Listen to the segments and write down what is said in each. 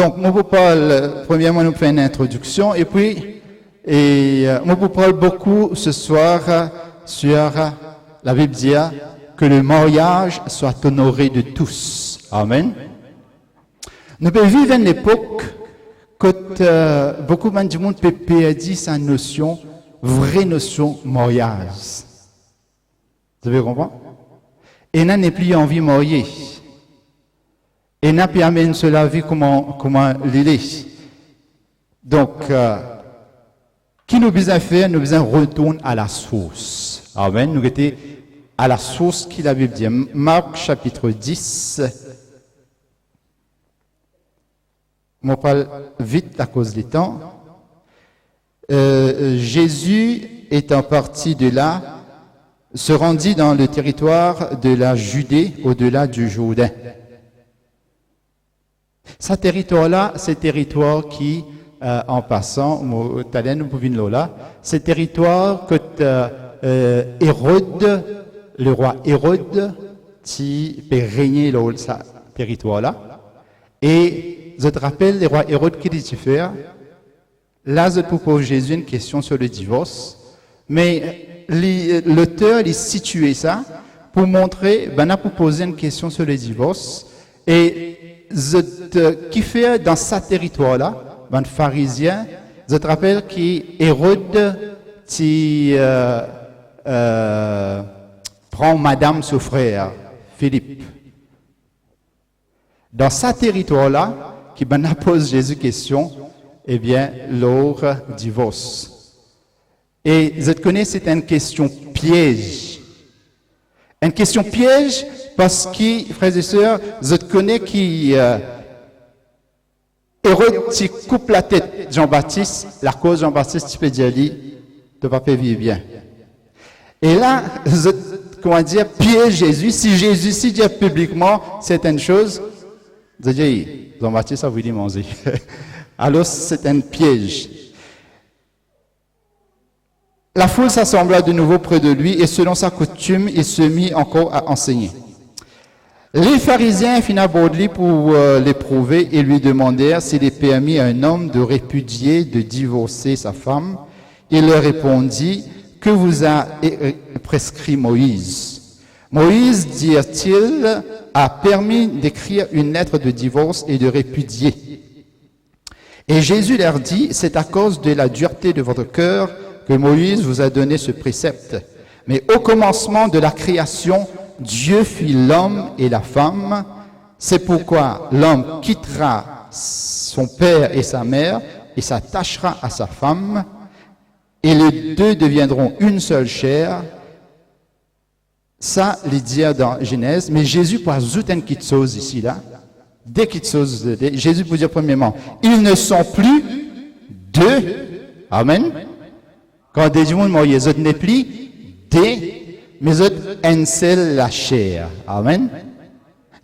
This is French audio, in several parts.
Donc, moi, pour parler, premièrement, nous faisons une introduction, et puis, moi, pour parler beaucoup ce soir sur la Bible dit que le mariage soit honoré de tous. Amen. Nous vivons une époque quand beaucoup de monde peut perdre sa notion, vraie notion mariage. Vous avez compris? Et n'a n'est plus envie de marier. Et n'a plus amené cela vie comment l'il est. Donc, qui nous besoin faire? Nous besoin retourner à la source. Amen. Nous étions à la source qui la Bible dit. Marc chapitre 10. Je parle vite à cause du temps. Jésus étant parti de là, se rendit dans le territoire de la Judée, au-delà du Jourdain. Ce territoire-là, c'est le territoire qui, en passant, c'est le territoire que Hérode, le roi Hérode, qui peut régner dans ce territoire-là. Et je te rappelle, le roi Hérode, qui dit faire? Là, je te pose Jésus une question sur le divorce, mais l'auteur il situé ça pour montrer, ben, pour poser une question sur le divorce, et qui fait dans ce territoire-là, ben, pharisien, je te rappelle qu'Hérode qui prend madame son frère, Philippe. Dans ce territoire-là, qui ben, pose Jésus question, eh bien, leur divorce. Et je connais, c'est une question piège. Une question piège parce que, frères et sœurs, je connais qui Hérode qui coupe la tête Jean-Baptiste, la cause Jean-Baptiste, tu peux dire, de papa vivre bien. Et là, comment dire, piège Jésus. Si Jésus, si dit publiquement certaines choses, je dis, Jean-Baptiste a voulu manger. Alors, c'est un piège. La foule s'assembla de nouveau près de lui et selon sa coutume, il se mit encore à enseigner. Les pharisiens firent aborder pour l'éprouver et lui demandèrent s'il est permis à un homme de répudier, de divorcer sa femme. Il leur répondit, que vous a prescrit Moïse? Moïse, dirent-ils, a permis d'écrire une lettre de divorce et de répudier. Et Jésus leur dit, c'est à cause de la dureté de votre cœur que Moïse vous a donné ce précepte. Mais au commencement de la création, Dieu fit l'homme et la femme. C'est pourquoi l'homme quittera son père et sa mère et s'attachera à sa femme, et les deux deviendront une seule chair. Ça, les dire dans Genèse, mais Jésus peut ajouter une petite chose ici, là. Dès qu'il chose, Jésus peut dire premièrement, ils ne sont plus deux. Amen. Quand des gens morts, ils n'est plus des, mais ils un seul la chair. Amen.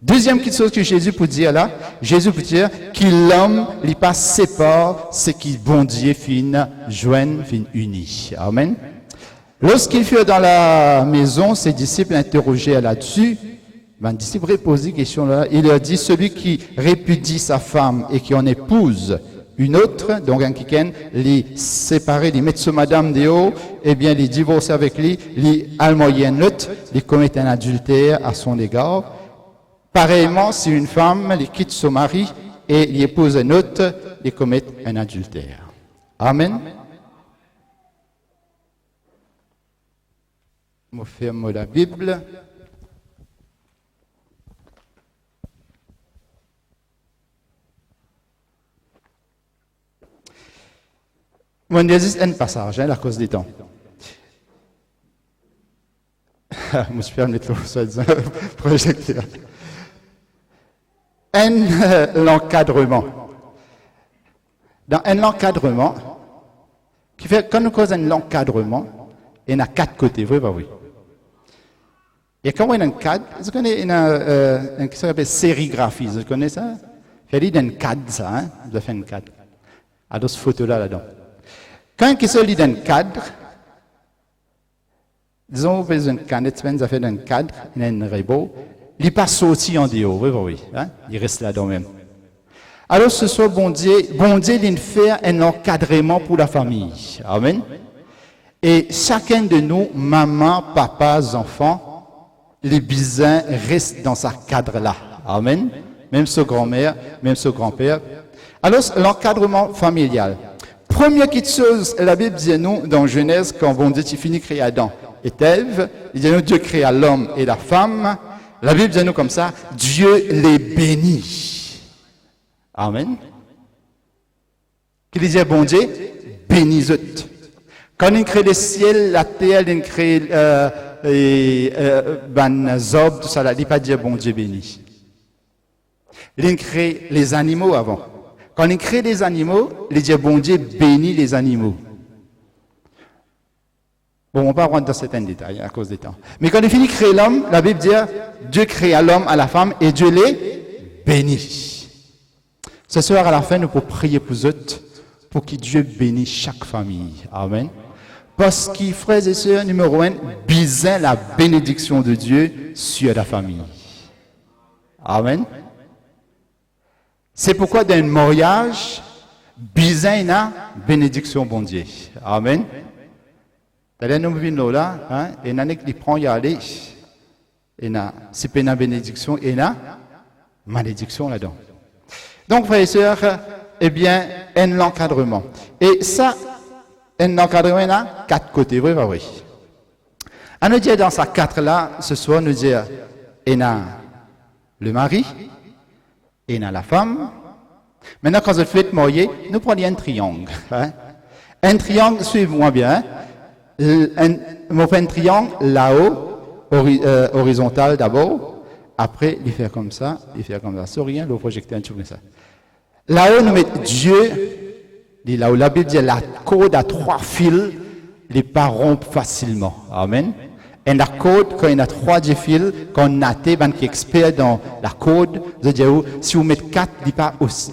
Deuxième petite chose que Jésus peut dire là, Jésus peut dire qu'il l'homme, il pas sépare ce qui bon Dieu fin joint, fin uni. Amen. Lorsqu'ils furent dans la maison, ses disciples interrogèrent là-dessus. Les disciples reposaient la question là. Il leur dit, celui qui répudie sa femme et qui en épouse une autre, donc un qui les séparer, les mettre sur madame de haut, eh bien, les divorcer avec lui, les almoyer un autre, les commettre un adultère à son égard. Pareillement, si une femme les quitte son mari et les épouse un autre, les commettre un adultère. Amen. Je ferme la Bible. On a juste un passage, à cause du temps. Je me suis permis de projecteur. L'encadrement. Dans un encadrement, qui fait, quand nous causons un encadrement, il y a 4 côtés, oui, bah oui. Et quand on a un cadre, vous connaissez un qui s'appelle sérigraphie, vous connaissez ça? Il y a un cadre, ça, hein? Vous avez fait un cadre. À cette photo-là, là-dedans. Quand il s'agit d'un cadre, disons, vous faites un canette, vous avez fait un cadre, il y a un robot, il n'est pas sorti en dehors, oui, oui, hein? Il reste là-dedans même. Alors ce soit bon Dieu il fait un encadrement pour la famille. Amen. Et chacun de nous, maman, papa, enfants, les bisins restent dans ce cadre-là. Amen. Même ce grand-mère, même ce grand-père. Alors l'encadrement familial. Première petite chose, la Bible dit nous dans Genèse, quand bon Dieu finit de créer Adam et Ève, il dit nous Dieu créa l'homme et la femme. La Bible dit nous comme ça, Dieu les bénit. Amen. Qu'il disait bon Dieu, bénis-eux. Quand il crée le ciel, la terre, il crée zob, tout ça, là, il ne dit pas dire bon Dieu béni. Il crée les animaux avant. Quand il crée les animaux, il dit bon Dieu bénit les animaux. Bon, on ne va pas rentrer dans certains détails à cause du temps. Mais quand il finit de créer l'homme, la Bible dit Dieu créa l'homme à la femme et Dieu les bénit. Ce soir, à la fin, nous pouvons prier pour eux, pour que Dieu bénisse chaque famille. Amen. Parce que, frères et sœurs, numéro 1, bisez la bénédiction de Dieu sur la famille. Amen. C'est pourquoi dans le mariage, bisez la bénédiction bon Dieu. Amen. D'ailleurs, nous venons là, et nous prend y aller, et c'est pas une bénédiction, et une malédiction là-dedans. Donc, frères et sœurs, eh bien, un encadrement. Et ça, un encadrement, il a 4 côtés, oui, oui. À nous dire dans ces 4-là, ce soir, nous dire, il y a le mari, il y a la femme. Maintenant, quand je fais marier, nous prenons un triangle. Hein? Un triangle, suivez-moi bien. On fait un triangle là-haut, horizontal d'abord. Après, il fait comme ça, sans rien, le projecteur, tout comme ça. Là-haut, nous mettons Dieu. Là-haut, la Bible dit la corde à 3 fils, les pas rompent facilement. Amen. Et la corde, quand il y a 3 fils, quand on a été expert dans la corde, je dis, si vous mettez 4, il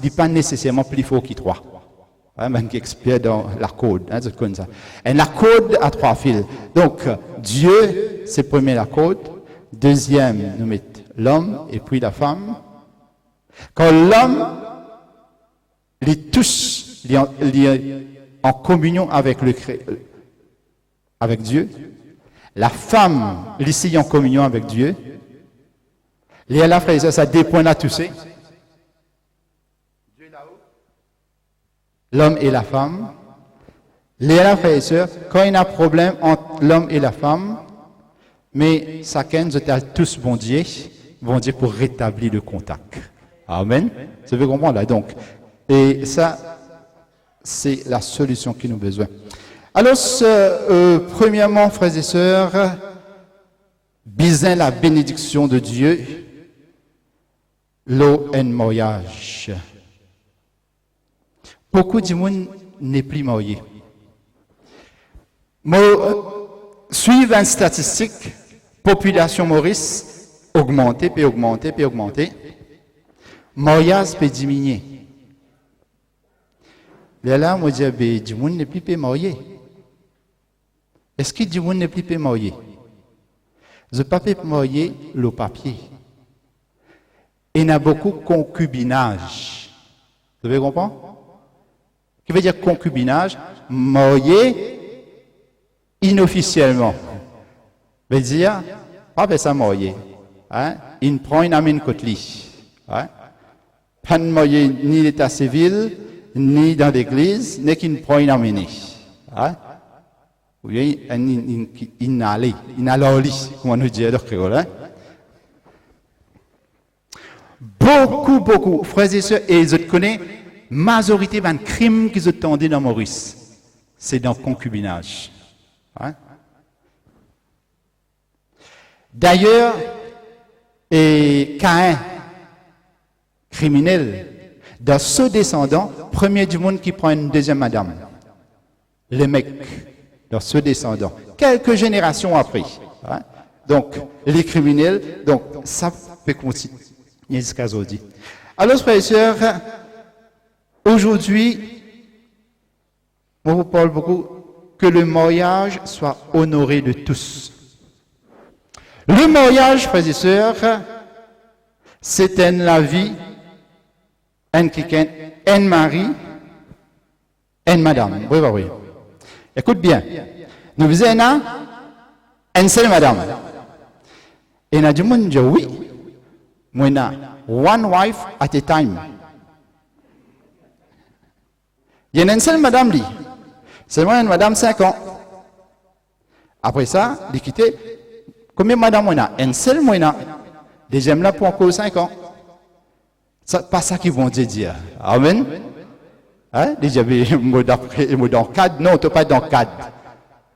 n'est pas nécessairement plus fort que 3. Ben qui est expert dans la corde, c'est comme ça. Et la corde à 3 fils. Donc, Dieu, c'est premier la corde. Deuxième, nous mettons l'homme et puis la femme. Quand l'homme, les tous, il est en communion avec Dieu. La femme, ici, en communion avec Dieu. Et là, frère, ça dépend là, tu sais. Dieu là-haut. L'homme et la femme. Les là, frères et sœurs, quand il y a un problème entre l'homme et la femme, mais chacun, nous sommes tous bon Dieu pour rétablir le contact. Amen. Vous pouvez comprendre là, donc. Et ça, c'est la solution qui nous a besoin. Alors, premièrement, frères et sœurs, bisez la bénédiction de Dieu, l'eau et le mariage. Beaucoup de monde n'est plus marié. Suivant une statistique, population Maurice augmentée, puis augmentée, puis augmentée. Mariage peut diminuer. Là, moi, je dis, du monde n'est plus marié. Est-ce que du monde n'est plus marié? Je ne peux pas marier le papier. Il y a beaucoup de concubinage. Vous avez compris? Qui veut dire concubinage? Marié inofficiellement. Veut dire, pas ça marié. Hein? Il prend une amine côtelée. Hein? Pas de marié ni l'état civil, ni dans l'église, ni qu'il prend une amine. Hein? Ou bien, il n'a comme on nous dit en créole. Beaucoup, frères et sœurs, et je connais, majorité d'un crime qu'ils ont tendu dans Maurice, c'est dans le concubinage. Hein? D'ailleurs, Caïn, criminel, dans ce descendant, premier du monde qui prend une deuxième madame, le mec. Dans ce descendant, quelques générations après. Hein? Donc, les criminels, donc, ça peut continuer jusqu'à aujourd'hui. Alors, frères et sœurs, aujourd'hui, on vous parle beaucoup que le mariage soit honoré de tous. Le mariage, frères et sœurs, c'est la vie un quelqu'un, un mari, une madame. Oui, oui, oui. Écoute bien. Nous faisons une seule madame. Et nous avons dit oui. Moi, one wife at a time. Il y a une seule madame, lui. C'est moi, une madame 5 ans. Après ça, il quitté. Combien de madame on a? Une seule, moi, deuxième là pour encore 5 ans. C'est pas ça qu'ils vont dire. Amen. Hein? Déjà, dans cadre, non, tu n'es pas dans cadre.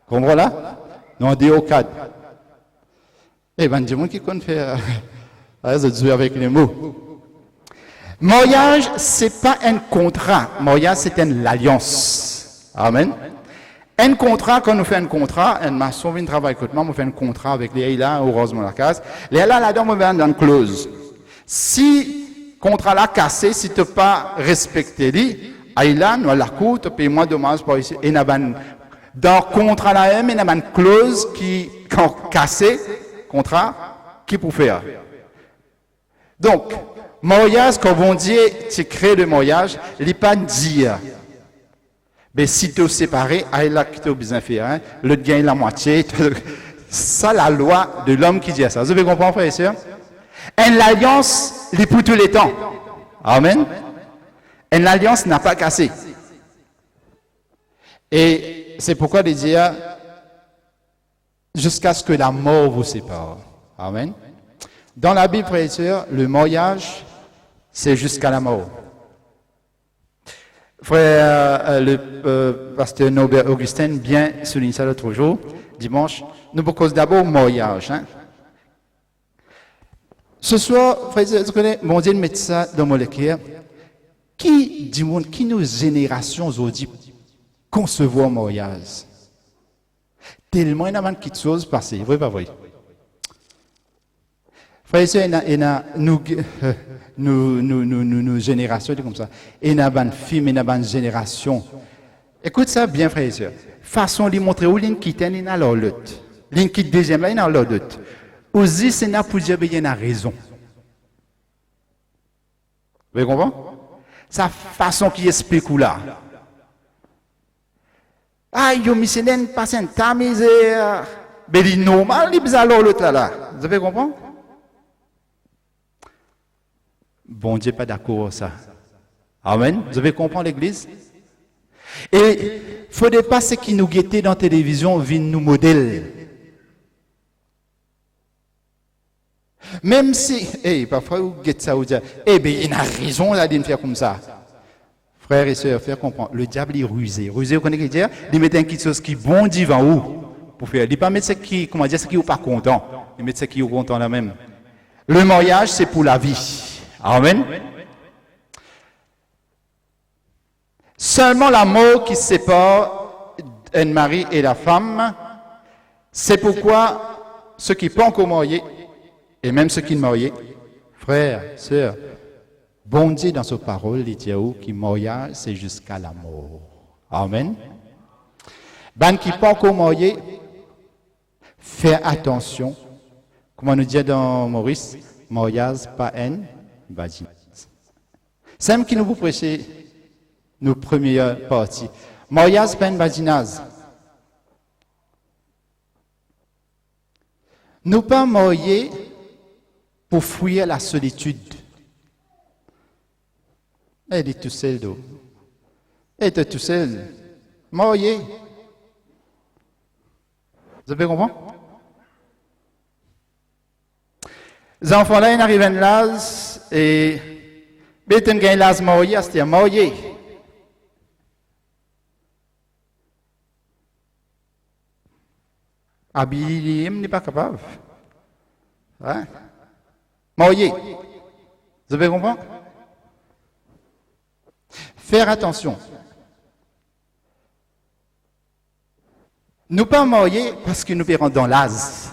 Comprends là? Non, on est au cadre. Eh bien, dis-moi qui compte faire. Je joue avec les mots. Mariage, ce n'est pas un contrat. Mariage, c'est une alliance. Amen. Un contrat, quand on fait un contrat, un maçon vient travailler avec moi, on fait un contrat avec les là, heureusement la case. Les là, là-dedans, on va dans une clause. Si le contrat là cassé, si tu n'as pas respecté lui, là, nous la cour, tu payes moins de dommages pour ici. Et dans le contrat là, il y a une clause qui, quand cassé, contrat, qui peut faire. Donc, mariage, quand on dit, tu crées le mariage, il n'est pas dire. Mais si tu es séparé, là, tu as besoin de faire, le gain la moitié. Ça, la loi de l'homme qui dit ça. Vous avez compris, frère et sœur? Une alliance, il est pour tous les temps. Amen. Une alliance n'a pas cassé. Et c'est pourquoi il dit, jusqu'à ce que la mort vous sépare. Amen. Dans la Bible, frère et sœur, le mariage, c'est jusqu'à la mort. Frère, le pasteur Norbert Augustin bien souligne ça l'autre jour, dimanche. Nous proposons d'abord le mariage. Hein. Ce soir, frère, vous connaissez, mon Dieu met ça dans mon cœur. Qui nos générations aujourd'hui concevoir le mariage? Tellement il y a de choses passées, oui, pas vrai. Frère et sœur, il y a nos générations comme ça. Il y a une film, il y a une génération. Écoute ça bien, frère et sœur. Façon de montrer où l'une quitte, il y a l'autre. L'une quitte deuxième, là, il y a l'autre. Aussi, c'est là pour dire qu'il y a raison. Vous comprenez? Sa façon qui explique où là. Ah, yo, missionnaire, passe un tas misère. Mais il est normal, il est l'autre là. Vous avez compris? Bon Dieu, pas d'accord avec ça. Amen. Vous avez compris l'église? Et il ne faudrait pas ce qui nous guettait dans la télévision viennent nous modèle. Même si, parfois vous guettez ça, vous dites, il a raison là de faire comme ça. Frères et sœurs, faire comprendre, le diable est rusé. Rusé, vous connaissez ce qu'il dit? Il met quelque chose qui bondit devant vous pour faire. Il ne pas mettre ce qui, comment dire, ce qui n'est pas content. Il met ce qui est content là même. Le mariage, c'est pour la vie. Amen. Seulement l'amour qui sépare un mari et la femme, c'est pourquoi ceux qui ne sont pas encore mariés, et même ceux qui sont mariés, frères, sœurs, bon Dieu dans sa parole, il dit que le mariage, c'est jusqu'à la mort. Amen. Ben qui ne sont pas encore mariés, faites attention. Comme on nous dit dans Maurice, mariage, pas haine. C'est qui nous vous prêchez nos premières parties. Mariage, pas une badinage. Nous pas mariés pour fuir la solitude. Elle est tout seule d'eau. Elle est tout seule. Marié. Vous avez compris? Les enfants là, ils arrivent à l'âge et ils ont gagné l'âge marié, c'est-à-dire marié. Habillé, n'est pas capable. Hein? Marié. Vous avez compris? Faire attention. Nous pas mariés parce que nous payons dans l'âge.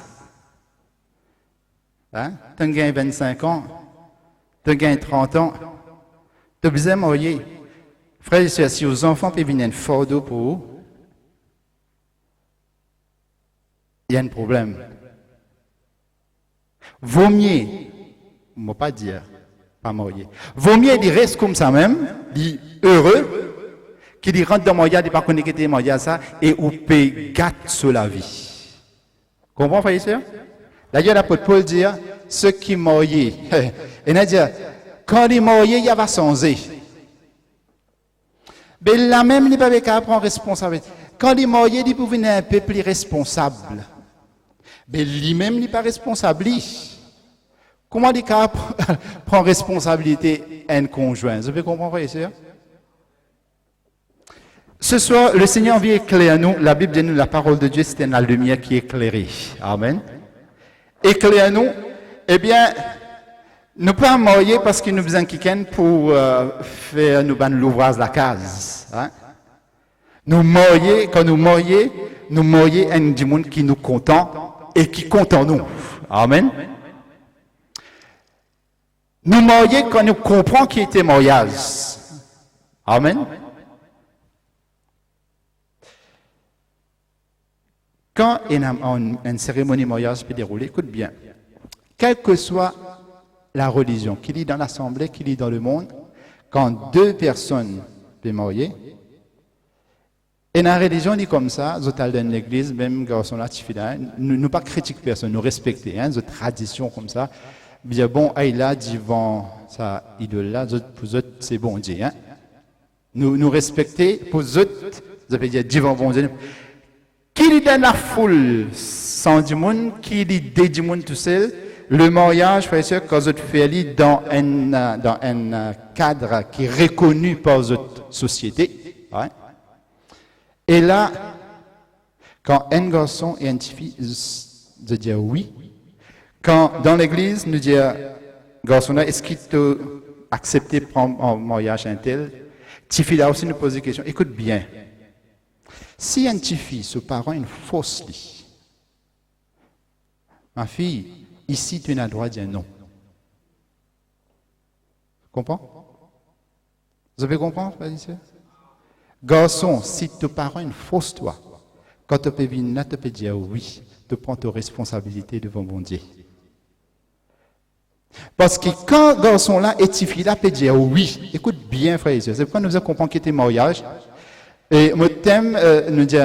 Hein? Tu as gagné 25 ans, tu as gagné 30 ans, tu as besoin de marier. Frères et sœurs, si aux enfants peuvent venir un fardeau pour vous, il y a un problème. Vaut mieux, on ne va pas dire, pas marié. Vaut mieux il reste comme ça même, il heureux, qu'il rentre dans le mariage, il pas connaître qu'il est marié ça, et ou peut gâter sur la vie. Comprends, frère et sœur? D'ailleurs, l'apôtre Paul dit, ceux qui mariés, il a dit, quand il est marié, il va changer. Mais là même, il n'est pas capable de prendre responsabilité. Quand il est marié, il peut venir un peu plus responsable. Mais lui-même, il n'est pas responsable. Comment il est capable de prendre responsabilité un conjoint? Vous pouvez comprendre, frère et sœur? Ce soir, le Seigneur vient éclairer nous. La Bible dit nous, la parole de Dieu, c'est la lumière qui est éclairée. Amen. Éclaire nous, eh bien, nous pas marier parce qu'il nous besoin quelqu'un pour faire nous l'ouvrage de la case. Hein? Nous marier, quand nous marier un du monde qui nous content et qui compte en nous. Amen. Nous marier quand nous comprenons qu'il était mariage. Amen. Quand une cérémonie mariage peut dérouler, écoute bien, quelle que soit la religion, qu'il y dans l'assemblée, qu'il y dans le monde, quand deux personnes peuvent marier, et dans la religion, dit comme ça, nous allons dans l'église, même garçon là, nous ne pas critiquer personne, nous respecter, hein, nos traditions comme ça, dire bon, aïe là, devant ça, idole là, pour eux, c'est bon Dieu, hein. Nous respecter, pour eux, ça veut dire devant bon Dieu. Qui est dans la foule sans du monde, qui est du monde tout seul, le mariage, frère et sœur, quand vous faites dans un cadre qui est reconnu par votre société. Ouais. Et là, quand un garçon et une fille de dire oui, quand dans l'église, nous disons, garçon là, est-ce qu'il t'a accepté de prendre en mariage un tel? Fille là aussi nous pose des questions. Écoute bien. Si une petite fille, ce parent, une fausse lit, ma fille, ici, tu n'as le droit de dire non. Comprends? Vous avez compris, frère et sœur? Garçon, si ton parent une fausse toi, quand tu peux venir, tu peux dire oui, tu prends tes responsabilités devant mon Dieu. Parce que quand garçon là et petite fille là peut dire oui, écoute bien, frère et sœur, c'est pourquoi nous avons compris qu'il était mariage. Et mon thème nous dit,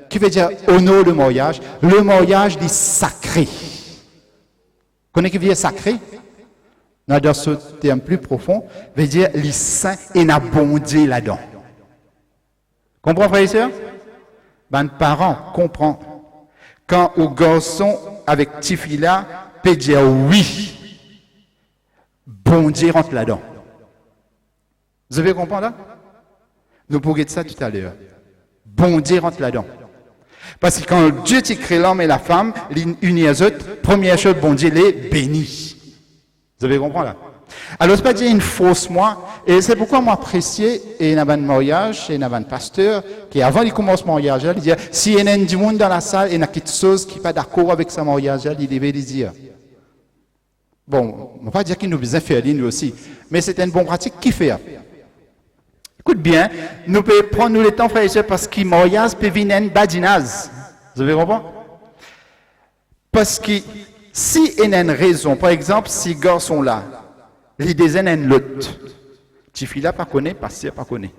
qui veut dire honore le mariage dit sacré. Connaissez qui veut dire sacré? Dans ce terme plus profond, veut dire les saints et n'a bondé là-dedans. Comprends, frère et sœur? Ben, parents, comprends. Quand au garçon avec petite fille là, peut dire oui, bon Dieu rentre là-dedans. Vous avez compris là? Nous pourrons dire ça tout à l'heure. Bon Dieu rentre là-dedans. Parce que quand Dieu t'a créé l'homme et la femme, unis aux autres, première chose, bon Dieu les bénit. Vous avez compris là? Alors, c'est pas dire une fausse moi, et c'est pourquoi moi apprécié, et il y a un mariage, et il y a un pasteur, qui avant il commence le mariage, il dit, si il y a du monde dans la salle, et il y a quelque chose qui n'est pas d'accord avec ce mariage, il devait le dire. Bon, on ne va pas dire qu'il nous besoin faire nous aussi, mais c'est une bonne pratique qui fait. Écoute bien, nous pouvons prendre le temps, frère et sœur, parce que le mariage peut venir une badinage. Vous avez compris? Parce que si il y a une raison, par exemple, si les gars sont là, les désignent un l'autre, tu fille là pas connaît, pasteur pas connaît.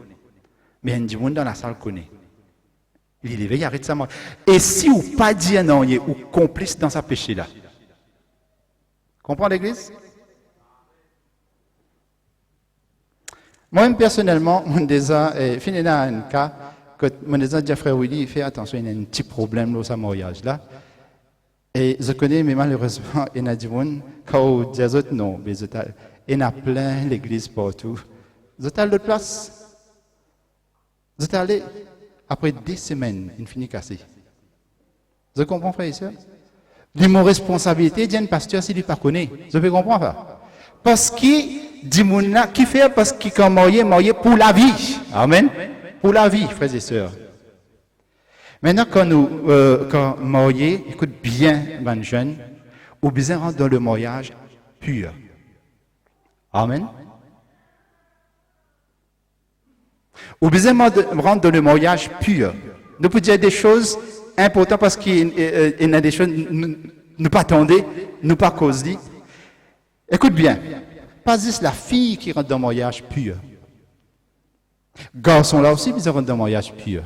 Mais un du monde dans la salle connaît. Il est arrête ça. Et si ou pas dire non, il est ou complice dans sa péché là. Comprends l'église? Moi-même, personnellement, mon déjà, fini dans un cas, que mon déjà dit à frère Willy, il fait attention, il y a un petit problème dans ce mariage là. Et je connais, mais malheureusement, il y a du monde, quand il y a d'autres, non, mais il y a plein l'église partout. Vous êtes allé à l'autre place? Vous êtes allé, après 10 semaines, il finit cassé. Vous comprenez, frère et sœur? De mon responsabilité, d'un pasteur, s'il ne pas connaît. Vous pouvez comprendre ça? Parce que, dis-moi, qui fait parce qu'il est marié pour la vie. Amen. Pour la vie, frères et sœurs. Maintenant, quand marié, écoute bien, ben jeune, ou bien rentre dans le mariage pur. Amen. Ou bien rentre dans le mariage pur. Nous pouvons dire des choses importantes parce qu'il y a des choses nous pas attendre, nous pas causer. Écoute bien. pas juste la fille qui rentre dans le mariage pur. Garçon là aussi, ils rentrent dans le mariage pur.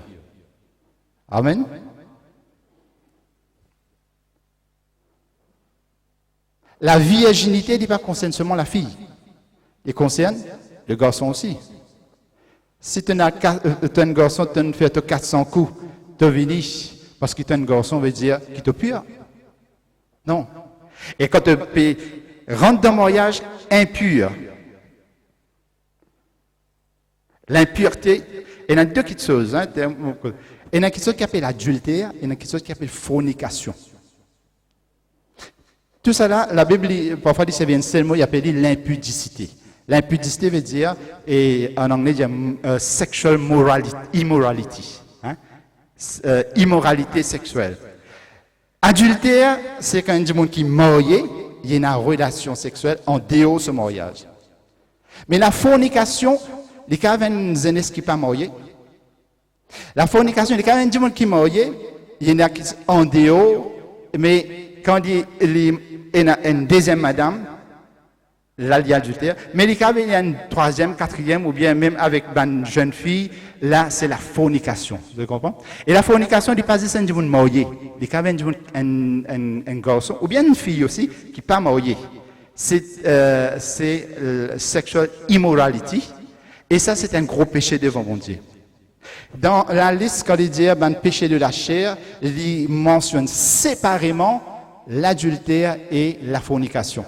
Amen. La virginité ne concerne seulement la fille. Elle concerne le garçon aussi. Si tu as un garçon, tu fais 400 coups, tu viens parce que tu es un garçon, veut dire qu'il est pur. Non. Et quand tu rentres dans le mariage impur, l'impureté, il y a deux petites choses. Hein, il y a quelque chose qui s'appelle l'adultère, il y a quelque chose qui s'appelle fornication. Tout ça là, la Bible, parfois, dit, c'est un seul mot, il appelle l'impudicité. L'impudicité veut dire, et en anglais, il y a sexual immorality. Hein? Immoralité sexuelle. Adultère, c'est quand il y a des gens qui marié, il y a une relation sexuelle en dehors de ce mariage. Mais la fornication, les cas qui ne sont pas mariés. La fornication, les cas des gens qui sont mariés, il y en a qui sont en dehors, mais quand il y a une deuxième madame, là, il y a adultère. Mais les cas, il y a une troisième, quatrième, ou bien même avec une jeune fille, là, c'est la fornication. Vous comprenez? Et la fornication, il n'est pas juste un monde marié. Les cas, il y a un garçon, ou bien une fille aussi, qui n'est pas mariée. C'est sexual immorality. Et ça, c'est un gros péché devant mon Dieu. Dans la liste, quand il dit le péché de la chair, il mentionne séparément l'adultère et la fornication.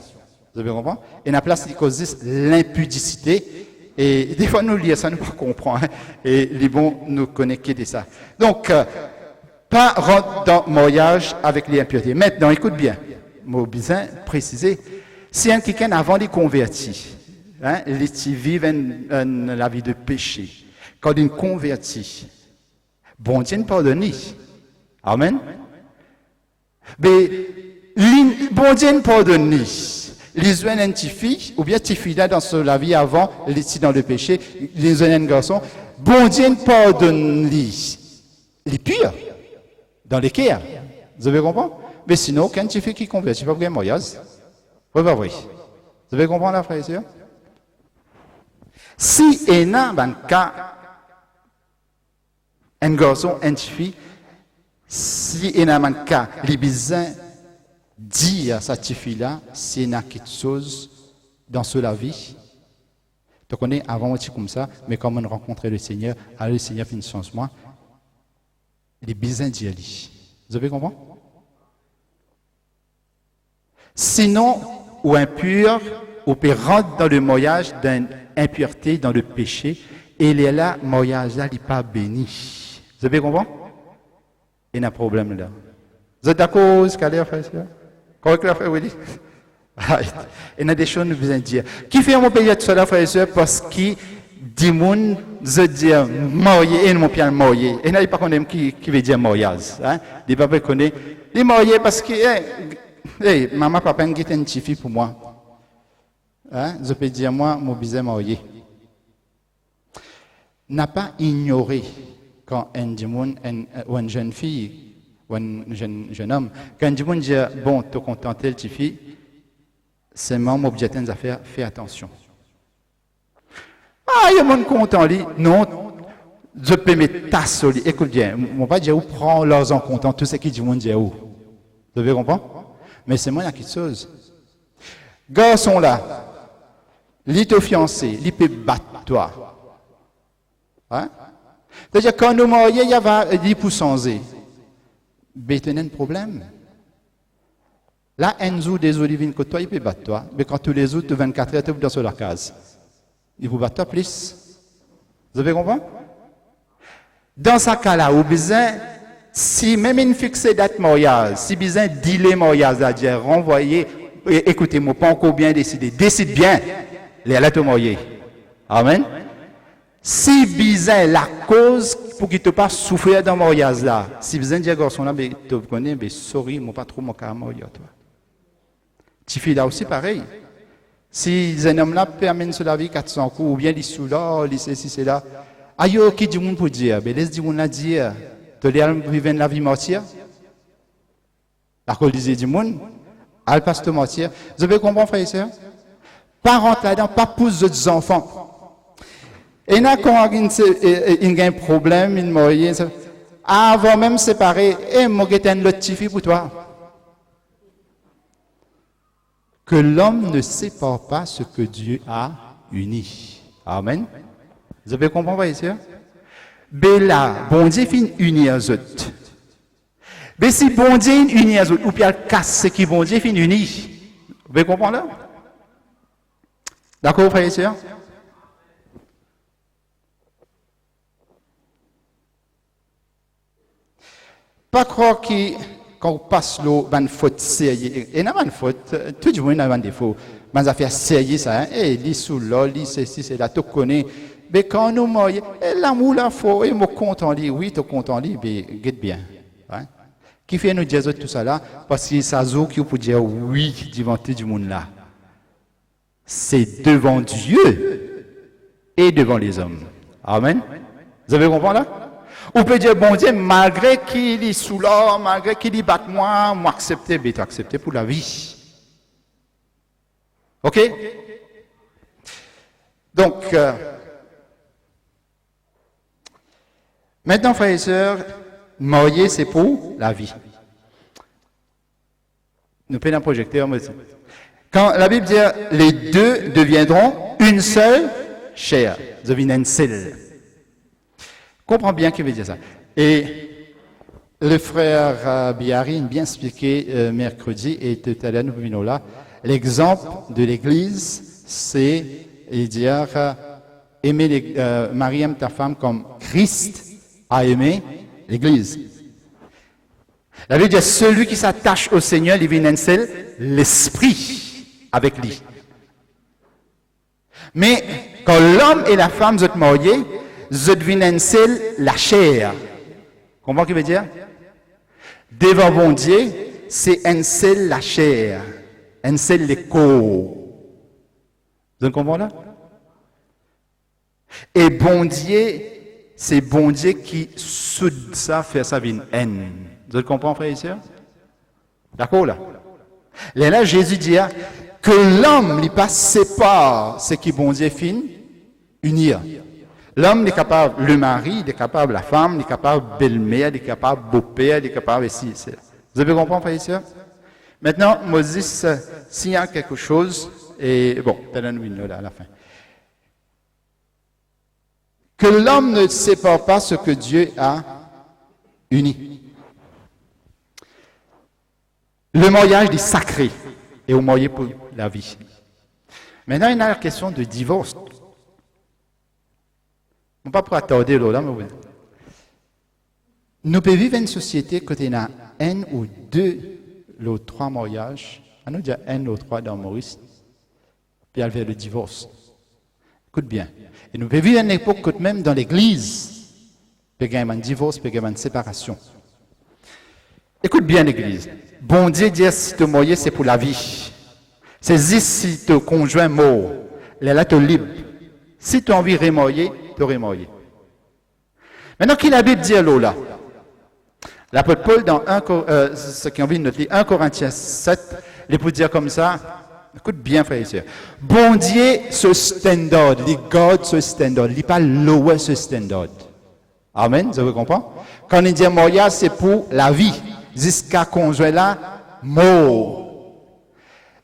Vous avez compris? Et dans la place, il cause l'impudicité. Et des fois, nous lisons ça, nous ne comprenons pas. Et les bons nous connaissent de ça. Donc, pas rentrer dans le mariage avec les impuretés. Maintenant, écoute bien. Moi, besoin préciser. Si un quelqu'un avant de convertir, hein, il vit la vie de péché, quand il convertit, bon Dieu ne pardonne. Amen. Mais, bon Dieu ne pardonne. Les ont une fille, ou bien une fille là dans la vie avant, elle est dans le péché, les ont un garçon, bon Dieu ne pardonne. Il est pur, dans les cœurs. Vous avez compris? Mais sinon, quand tu fais qui convertit, pas vraiment mariage. Oui, pas vrai. Vous avez compris la frère et sœur? Si il y a un cas, un garçon, une fille, si il y a un cas, les besoins dire à cette fille-là, s'il y a quelque chose dans la vie. Donc on est avant aussi comme ça, mais quand on rencontre le Seigneur, alors le Seigneur fait une chance moi. Il est besoin d'y aller. Vous avez compris? Sinon, ou impur, ou peut rentrer dans le mariage d'une impureté, dans le péché, et il est là, le mariage là, il n'est pas béni. Vous avez compris? Il y a un problème là. Vous êtes d'accord, frère et sœur? Correct la frère Willy? Il y a des choses que nous besoin dire. Qui fait mon pays de cela, frère et sœur, parce qu'il dit moun, je dis marié et non pas marié. Et il n'y a pas qui veut dire mariage. Hein? Il n'y a pas connaît. Il est marié parce que, hey, maman, papa, il a une petite fille pour moi. Hein? Je peux dire, moi, mon besoin marié. N'a pas ignoré quand un démon ou une jeune fille ou un jeune homme, quand un démon dit bon, te contenter le petit fille, c'est mon objectif à faire, fais attention. Ah, il y a mon content lui, non, je peux mettre ta soli. Écoute bien, mon pas dire où prend leurs en comptant tout ce qui dit mon Dieu où. Vous devez comprendre? Mais c'est moi qui chose. Garçon là, lui te fiancé, lui peut battre toi. Hein? C'est-à-dire, quand nous marions, il y a 10%. Mais il y a un problème. Là, un jour, des olivines que toi, il peut battre toi. Mais quand tous les autres, de 24 heures, tu es dans la case. Il vous bat toi plus. Vous avez compris? Dans ce cas-là, au besoin, si même une fixée date mariage, si besoin dealer mariage, c'est-à-dire renvoyer, écoutez-moi, pas encore bien décidé, décide bien, les là te marier. Amen. Si besoin la cause pour qu'il ne te pas souffrir dans le mariage là, si besoin de dire garçon là, mais tu connais, mais sorry, moi pas trop mon cas mariage toi. Tu fais là aussi pareil. Si un homme là permet sur la vie 400 coups, ou bien il sous là, il sait si c'est là, aïe, qui dit monde pour dire, mais laisse dire monde dire, tu l'air vivre la vie martyre. La cause disait du monde, elle passe te mentir. Vous avez compris frère et sœur? Pas rentrer là-dedans, pas pousser d'autres enfants. Et là, quand il y a un problème, il m'a dit, avant même séparer, et moi, j'ai un autre petit fille pour toi. Que l'homme ne sépare pas ce que Dieu a uni. Amen. Vous avez compris, frères et sœurs? Mais là, bon Dieu finit unir les autres. Mais si bon Dieu unit les autres, ou bien le casse ce qui bon Dieu finit uni. Vous pouvez comprendre là? D'accord, frères et sœurs? Pas croire que quand on passe l'eau, il y a une faute sérieuse. Et il y a une faute, tout le monde a des défauts. Mais il y a affaire sérieuse, ça. Et il sous l'eau, il ceci, c'est là, tu connais. Mais quand nous mourons, l'amour, la foi, et moi content, oui, tu es content, mais guette bien. Hein? Qui fait nous dire tout ça là? Parce que ça joue qui peut dire oui devant tout le monde là. C'est devant Dieu et devant les hommes. Amen. Vous avez compris là? On peut dire, bon Dieu, malgré qu'il est sous l'or, malgré qu'il y batte moi accepter, mais tu accepter pour la vie. OK? Donc, maintenant, frères et sœurs, marier, c'est pour la vie. Nous prenons un projecteur. Quand la Bible dit, les deux deviendront une seule chair. Deviennent seul. Comprends bien qu'il veut dire ça. Et le frère Biari a bien expliqué mercredi, et tout à l'heure nous venons là, l'exemple de l'Église, c'est dire aimer Marie aime ta femme comme Christ a aimé l'Église. La Bible dit celui qui s'attache au Seigneur, il vient seul l'esprit avec lui. Mais quand l'homme et la femme sont mariés, je deviens seul la chair. Comment qu'il veut dire? Devant bon Dieu, c'est un seul la chair, un seul le corps. Vous comprenez là? Et bon Dieu, c'est bon Dieu qui soude ça, fait ça une haine. Vous comprenez, frères et sœurs? D'accord là? Là, Jésus dit que l'homme ne pas sépare ce qui bon Dieu finit unir. L'homme est capable, le mari, il est capable, la femme, il est capable, belle-mère, il est capable, beau-père, il est capable, ici. Vous avez compris, frères et sœurs? Maintenant, Moses, s'il y a quelque chose, et bon, là à la fin. Que l'homme ne sépare pas ce que Dieu a uni. Le mariage est sacré et au mariage pour la vie. Maintenant, il y a la question de divorce. On ne va pas attarder là, mais nous pouvons vivre une société côté il y a un ou deux, ou trois mariages. On nous dit un ou trois dans Maurice, puis vers le divorce. Écoute bien. Et nous pouvons vivre une époque quand même dans l'église, puis il y a un divorce, puis il y a une séparation. Écoute bien l'église. Bon Dieu dit si tu marié, c'est pour la vie. C'est si tu conjoint mort, là tu es libre. Si tu as envie de remarier, tu remarier. Maintenant, qui la Bible dit là? L'apôtre Paul, dans ce qui a envie de noter, 1 Corinthiens 7, il peut dire comme ça, écoute bien, frères et sœurs. Bon Dieu, ce standard, il garde ce standard, il n'est pas lower ce standard. Amen, vous avez compris? Quand il dit mariage, c'est pour la vie. Jusqu'à conjoint là, mort.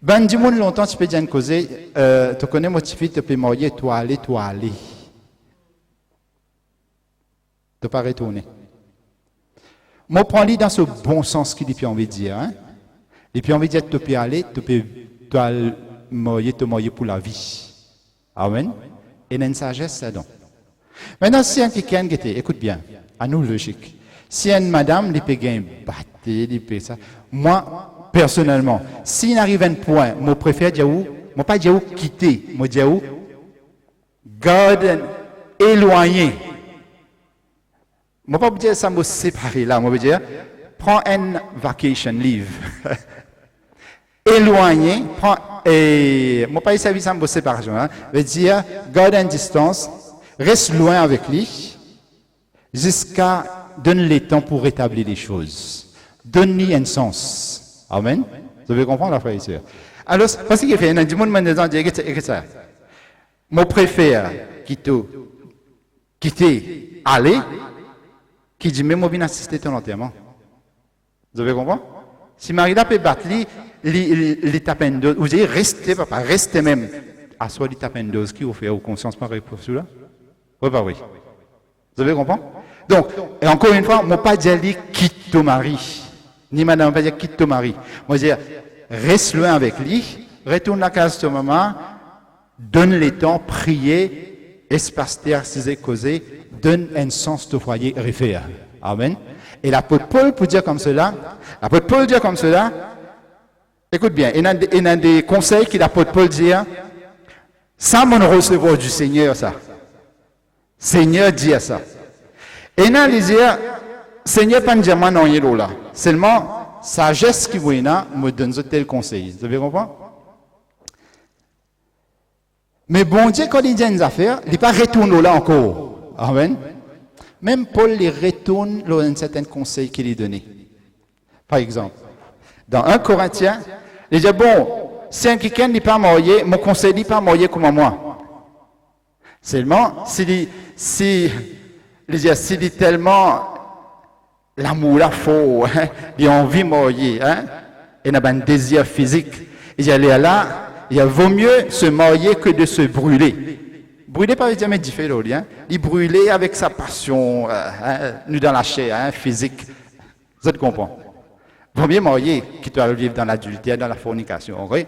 Ben, du monde longtemps, tu peux dire une cause, tu connais mon petit fils, tu peux marier, toi aller. Tu ne pas retourner. Moi, prends-le dans ce bon sens qu'il a envie de dire. Hein? Il a envie de dire, tu peux aller, tu peux te marier pour la vie. Amen. Et il y a une sagesse, ça donc. Maintenant, si un quelqu'un qui était, écoute bien, à nous logique. Si une madame, il peut gagner, il peut ça. Moi, personnellement, s'il arrive à un point, je préfère dire où, je ne pas dire où quitter, je dire où, garde, éloigner. Je ne vais pas dire ça, me séparer là, je vais dire, prends un vacation leave. Éloigner, et je ne vais pas dire ça, me séparation, je vais dire, garde une distance, reste loin avec lui, jusqu'à donne-lui le temps pour rétablir les choses. Donne-lui un sens. Amen. Vous devez comprendre, la frère et sœur. Alors, parce qu'il fait, il y a du monde qui me dit, ça. Mon préfère, qui t'est allé, qui dit, mais moi, je viens assister ton enterrement. Vous avez compris? Si Marie-là peut battre, il tape une dose. Vous dites, restez, papa, restez même. À soi, il tape une dose qui vous fait aux conscience par pour cela? Oui, pas oui. Vous avez compris? Donc, et encore une fois, moi, pas dire, quitte ton mari. Ni madame, pas dire, quitte ton mari. Moi, dire, reste loin avec lui, retourne à la case de ton maman, donne les temps, prier, espace terre, s'y causer, donne un sens de foyer, réfère. Amen. Et l'apôtre Paul peut dire comme cela, écoute bien, il y a des conseils que l'apôtre Paul dit, ça, mon recevoir du Seigneur, ça. Seigneur dit ça. Et il y a dire, Seigneur, pas dire moi non, là. Seulement, sagesse qui vous me donne tel conseil. Vous avez compris? Mais bon Dieu, quand il dit une affaire, il n'est pas retourné là encore. Amen. Même Paul les retourne dans un certain conseil qu'il lui donnait. Par exemple, dans 1 Corinthiens, il dit, bon, si un quelqu'un n'est pas marié, mon conseil n'est pas marié comme moi. Seulement, s'il est tellement l'amour, la faux, hein, il a envie de marier, hein, il a un désir physique, il dit, là, il vaut mieux se marier que de se brûler. Brûler pas jamais différent, hein. Il brûler avec sa passion, nu dans la chair, hein, physique. Vous comprenez? Vaut mieux marier qui doit vivre dans l'adultère, dans la fornication. Oui?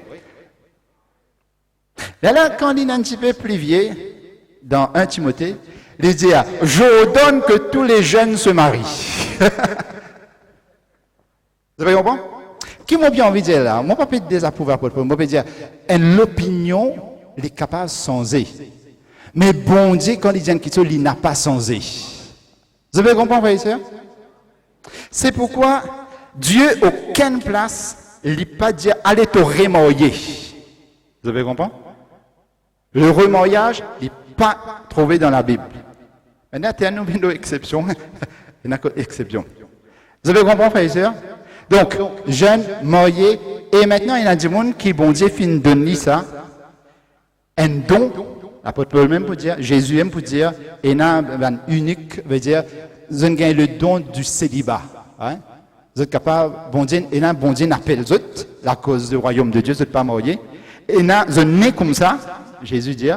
Là, quand il est un petit peu plus vieux, dans 1 Timothée, il dit, j'ordonne que tous les jeunes se marient. Vous avez compris? Qui m'a bien envie de dire là? Moi, je ne peux pas désapprouver pour moi, je peux dire, l'opinion, il est capable de changer. Mais bon Dieu, quand il dit quelque chose, il n'a pas changé. Vous avez compris, frère et sœur? C'est pourquoi Dieu, aucune place, il n'a pas dit, allez te remarier. Vous avez compris? Le remariage, il n'est pas trouvé dans la Bible. Maintenant, il y a une exception. Il y a une exception. Vous avez compris, frère et sœur? Donc, jeune, marié, et maintenant, il y a des gens qui, bon Dieu, fin donner ça, un don. L'apôtre Paul même pour dire, Jésus même pour dire, et un unique veut dire, vous avez le don du célibat. Hein? Vous êtes capable, bon Dieu n'appelle vous, la cause du royaume de Dieu, vous n'êtes pas marié. Et vous n'êtes comme ça, Jésus dit,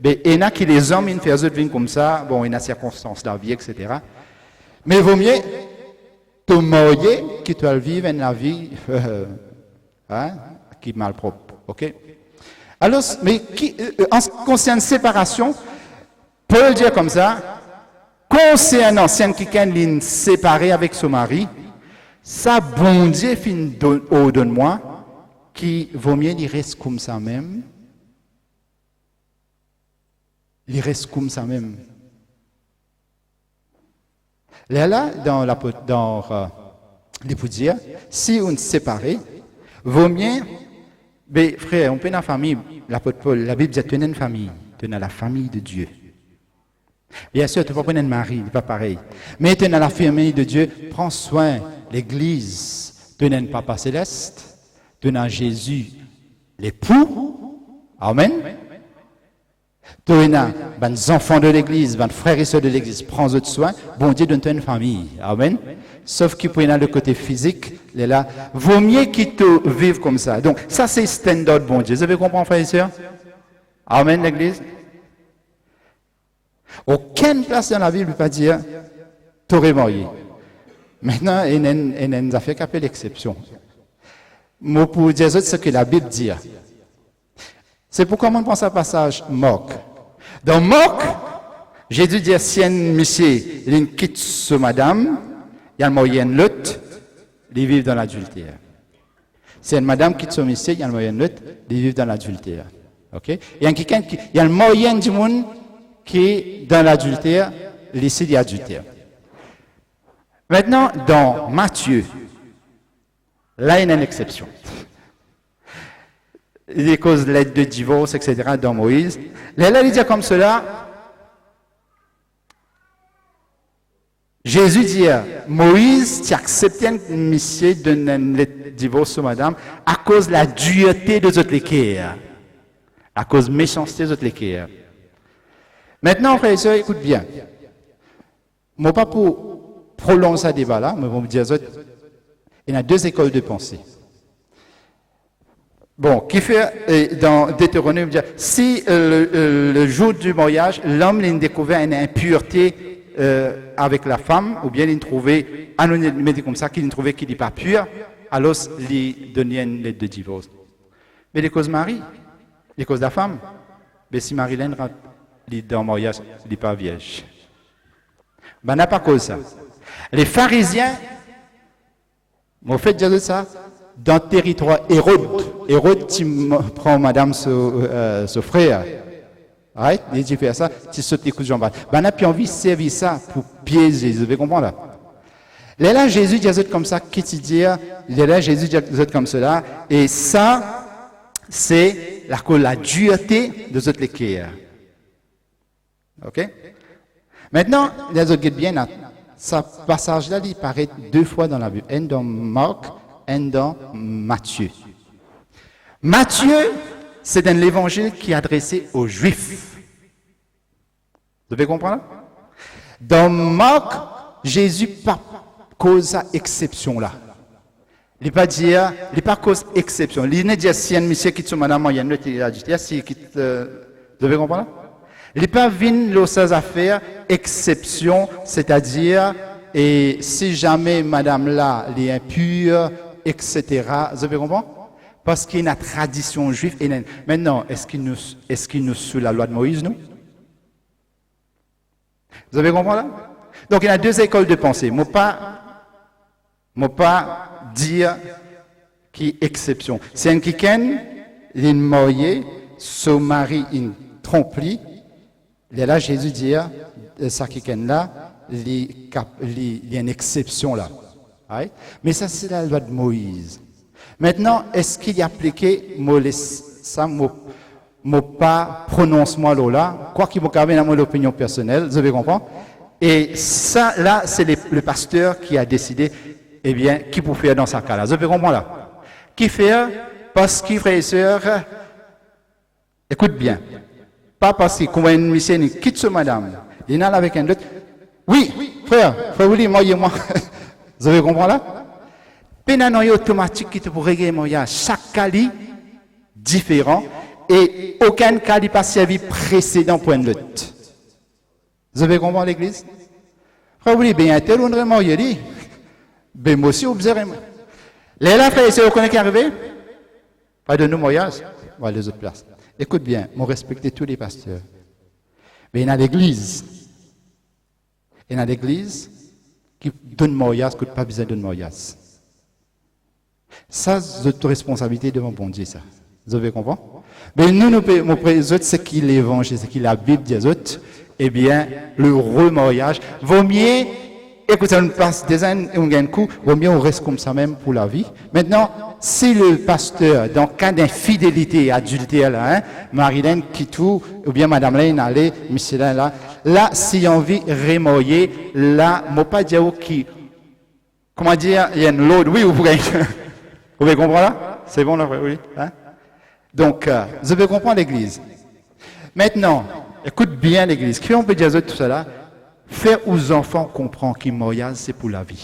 mais il y a qui les hommes, ils font venir comme ça, bon, il y a circonstances de la vie, etc. Mais il vaut mieux te marier que de vivre une vie qui est malpropre. Ok? Alors, mais en ce qui concerne séparation, Paul dit comme ça, concernant si quelqu'un est séparé avec son mari, ça, bon Dieu, donne-moi, qui vaut mieux, il reste comme ça même. Il reste comme ça même. Là, dans les pour dire, si on est séparé, vaut mieux. Mais frère, on peut dans la famille, l'apôtre Paul, la Bible dit tenez une famille, tenez la famille de Dieu. Bien sûr, tu ne peux pas prendre un mari, n'est pas pareil. Mais tenez la famille de Dieu, prends soin, l'Église, tenez un papa céleste, tenez Jésus, l'époux, amen. Tenez les enfants de l'Église, les frères et sœurs de l'Église, prends soin, bon Dieu donne une famille, amen. Sauf qu'il peut y avoir le côté physique, là, vaut mieux qu'il te vive comme ça. Donc, ça, c'est standard, bon Dieu. Vous avez compris, frères et sœurs? Amen, l'Église. Aucune place dans la Bible ne peut pas dire, t'aurais marié. Maintenant, il y a une affaire qui appelle l'exception. Moi, pour dire ce que la Bible dit. C'est pourquoi on pense à un passage Marc. Dans Marc, Jésus dit, si un monsieur, il quitte ce madame, il y a le moyen de lutte, ils vivent dans l'adultère. Si une madame quitte son monsieur, il y a le moyen de lutte, ils vivent dans l'adultère. Ok? Il y a quelqu'un qui, il y a le moyen du monde qui est dans l'adultère, laissé l'adultère. Maintenant, dans Matthieu, là, il y a une exception. Les causes de l'aide de divorce, etc., dans Moïse. Là, il dit comme cela. Jésus dit, Moïse, tu acceptes un monsieur de le divorce, madame, à cause de la dureté de votre cœur, à cause de la méchanceté de votre cœur. Maintenant, frères et sœurs, écoute bien. Moi, pas pour prolonger ce débat-là, mais vous me dire, il y a deux écoles de pensée. Bon, qui fait dans Deutéronome, si le jour du mariage, l'homme a découvert une impureté avec la femme, ou bien il trouvait, anonymement comme ça, qu'il trouvait qu'il n'est pas pur, alors il donnait une lettre de divorce. Mais les causes Marie, les causes de la femme, mais si Marie-Hélène dans le mariage, il n'est pas vierge. Ben, n'a pas cause ça. Les pharisiens m'ont fait dire ça dans le territoire Hérode. Hérode, tu prends madame ce frère. Right? Il dit faire ça, tu sautes les coups de jambes. Ben, on a plus envie de servir ça pour piéger. Vous avez compris là? Là, Jésus dit comme ça, qui te dit, là, Jésus dit comme cela, et ça, c'est la dureté de votre cœur. OK? Maintenant, les autres bien, ce passage-là, il paraît deux fois dans la Bible, un dans Marc, un dans Matthieu. Matthieu, c'est un évangile qui est adressé aux Juifs. Vous devez comprendre? Dans Marc, Jésus pas cause sa exception là. Il n'est pas dire, il n'est pas cause exception. Il n'est pas dire si un monsieur qui est madame moyenne, il a dit si qui vous devez comprendre? Il n'est pas venu ces affaires exception, c'est-à-dire et si jamais madame là est impure, etc. Vous avez compris? Parce qu'il y a une tradition juive. Maintenant, est-ce qu'il nous sous la loi de Moïse, nous? Vous avez compris là? Donc il y a deux écoles de pensée. Moi pas dire qui exception. C'est un quelqu'un, il est marié, son mari il trompe-lui. Là, Jésus dit, ça quelqu'un là, il y a une exception là. Right? Mais ça, c'est la loi de Moïse. Maintenant, est-ce qu'il y a appliqué ça, mon pas prononce-moi là, quoi qu'il m'ait dans mon opinion personnelle, vous avez compris? Et ça, là, c'est le pasteur qui a décidé, eh bien, qui peut faire dans sa cas là. Vous avez compris là? Qui fait? Parce qu'il, frères et sœurs, écoute bien. Pas parce que quand une monsieur quitte ce madame, il est là avec un autre. Oui, frère Willy, moi. Vous avez compris là? Pénanoï automatique qui te pour régler mon ya. Chaque cas différent et aucun cas n'est pas servi précédent pour un autre. Vous avez compris l'église? Frère Willy, bien tel on vraiment y dit. Ben moi aussi observez. Là, frère, c'est vous connaissez qui est arrivé? Pas de nous mariage, voilà les autres places. Écoute bien, on respecte tous les pasteurs. Mais il y a l'église. Il y a l'église qui donne mariage, qui n'a pas besoin de mariage. Ça, c'est notre responsabilité devant bon Dieu, ça. Vous avez compris? Mais nous, mon président, c'est qu'il l'évangile, c'est qu'il la Bible des autres, eh bien, le remariage, vaut mieux, écoutez, on passe des années, on gagne un coup, vaut mieux on reste comme ça même pour la vie. Maintenant, si le pasteur, dans le cas d'infidélité adultère, là, Marilène qui tout, ou bien Madame Lane allait, Monsieur là, si on vit remarier, là, moi pas dire qui, comment dire, il y a une load, oui, vous pouvez comprendre là? C'est bon là, oui, hein? Donc, vous devez comprendre l'église. Maintenant, écoute bien l'église. Qui on peut dire tout cela? Faire aux enfants comprendre que le mariage, c'est pour la vie.